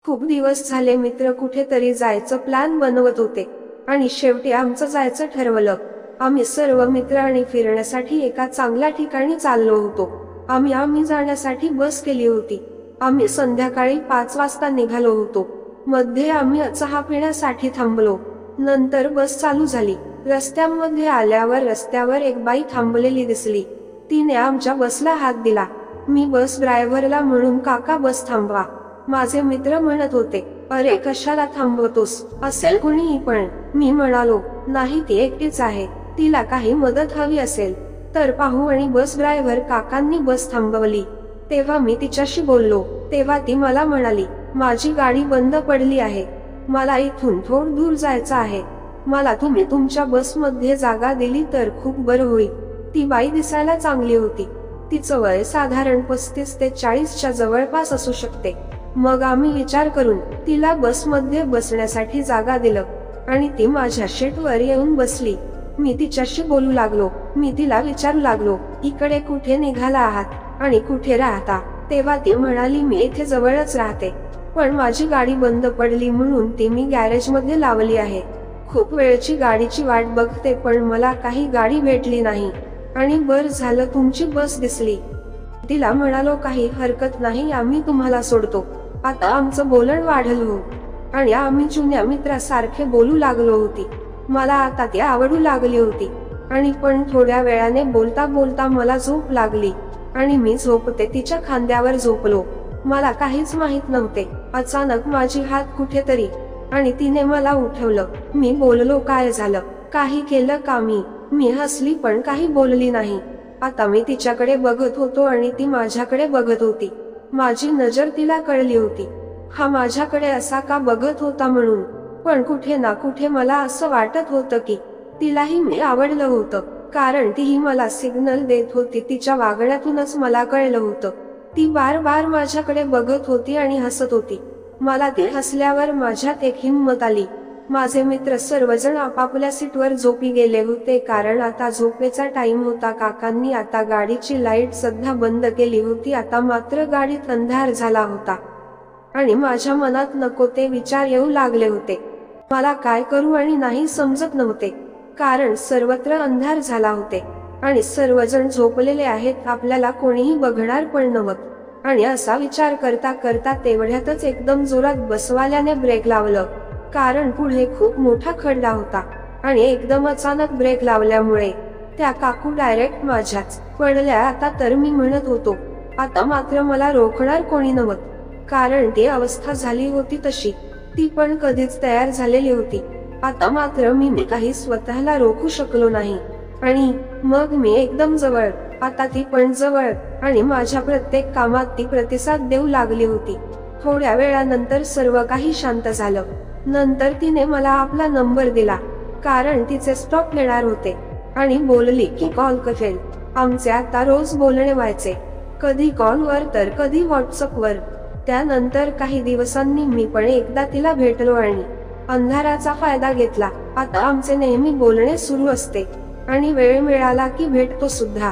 खूप दिवस झाले मित्र कुठेतरी जायचं प्लॅन बनवत होते आणि शेवटी आमचं जायचं ठरवलं। आम्ही सर्व मित्र आणि फिरण्यासाठी एका चांगल्या ठिकाणी चाललो होतो। आम्ही जाण्यासाठी बस केली होती। आम्ही संध्याकाळी 5 वाजता निघालो होतो। मध्ये आम्ही चहा पिण्यासाठी थांबलो। नंतर बस चालू झाली। रस्त्यामध्ये आल्यावर रस्त्यावर एक बाई थांबलेली दिसली। तिने आमच्या बसला हात दिला। मी बस ड्रायव्हरला म्हणून काका बस थांबवा। माझे मित्र म्हणत होते, अरे कशाला थांबवतोस, असेल कुणीही पण। मी म्हणालो, नाही ती एकटीच आहे, तिला काही मदत हवी असेल तर पाहू। आणि बस ड्रायव्हर काकांनी बस थांबवली। तेव्हा मी तिच्याशी बोललो। तेव्हा ती मला म्हणाली, माझी गाडी बंद पडली आहे, मला इथून थोडं दूर जायचं आहे, मला तुम्ही तुमच्या बसमध्ये जागा दिली तर खूप बरं होईल। ती बाई दिसायला चांगली होती। तिचं वय साधारण 35 ते 40च्या जवळपास असू शकते। मग आम्ही विचार करून तिला बसमध्ये बसण्यासाठी जागा दिलं आणि ती माझ्या सीटवर येऊन बसली। मी तिच्याशी बोलू लागलो। मी तिला विचारू लागलो, इकडे कुठे निघाला आहात आणि कुठे राहता? तेव्हा ती म्हणाली, मी इथे जवळच राहते, पण माझी गाडी बंद पडली म्हणून ती मी गॅरेजमध्ये लावली आहे। खूप वेळची गाडीची वाट बघते पण मला काही गाडी भेटली नाही आणि बरं झालं तुमची बस दिसली। तिला म्हणालो, काही हरकत नाही, आम्ही तुम्हाला सोडतो। आता आमचं बोलणं वाढलं हो आणि आम्ही जुन्या मित्रासारखे बोलू लागलो होती। मला आता ती आवडू लागली होती आणि पण थोड्या वेळाने बोलता बोलता मला झोप लागली आणि मी झोपते तिच्या खांद्यावर झोपलो। मला काहीच माहित नव्हते। अचानक माझी हात कुठेतरी आणि तिने मला उठवलं। मी बोललो, काय झालं, काही केलं का? मी हसली पण काही बोलली नाही। आता मी तिच्याकडे बघत होतो आणि ती माझ्याकडे बघत होती। माझी नजर तिला कळली होती, हा माझ्याकडे असा का बघत होता म्हणून। पण कुठे ना कुठे मला असं वाटत होतं की तिलाही मी आवडलं होतं, कारण तीही मला सिग्नल देत होती। तिच्या वागण्यातूनच मला कळलं होतं। ती बार बार माझ्याकडे बघत होती आणि हसत होती। मला ती हसल्यावर माझ्यात एक हिंमत आली। माझे मित्र सर्वजण आपापल्या सीटवर झोपी गेले होते, कारण आता झोपेचा टाइम होता। काकांनी आता गाडीची लाईट सध्या बंद केली होती। आता मात्र गाडीत अंधार झाला होता आणि माझ्या मनात नको ते विचार येऊ लागले होते। मला काय करू आणि नाही समजत नव्हते, कारण सर्वत्र अंधार झाला होते आणि सर्वजण झोपलेले आहेत, आपल्याला कोणीही बघणार पण नव्हतं। आणि असा विचार करता करता तेवढ्यातच एकदम जोरात बसवाल्याने ब्रेक लावलं, कारण पुढे खूप मोठा खड्डा होता आणि एकदम अचानक ब्रेक लावल्यामुळे त्या काकू डायरेक्ट माझ्याच पडल्या। आता तर मी म्हणत होतो, आता मात्र मला रोखणार कोणी नव्हतं, कारण ती अवस्था झाली होती तशी ती पण कधीच तयार झालेली होती। आता मात्र मी काही स्वतःला रोखू शकलो नाही आणि मग मी एकदम जवळ, आता ती पण जवळ आणि माझ्या प्रत्येक कामात ती प्रतिसाद देऊ लागली होती। थोड्या वेळानंतर सर्व काही शांत झालं। नंतर तिने मला आपला नंबर दिला, कारण तिचे स्टॉप येणार होते आणि बोलली की कॉल करेल। आमचे आता रोज बोलणे व्हायचे, कधी कॉलवर तर कधी व्हॉट्सअपवर। त्यानंतर काही दिवसांनी मी पण एकदा तिला भेटलो आणि अंधाराचा फायदा घेतला। आता आमचे नेहमी बोलणे सुरू असते आणि वेळ मिळाला की भेटतो सुद्धा।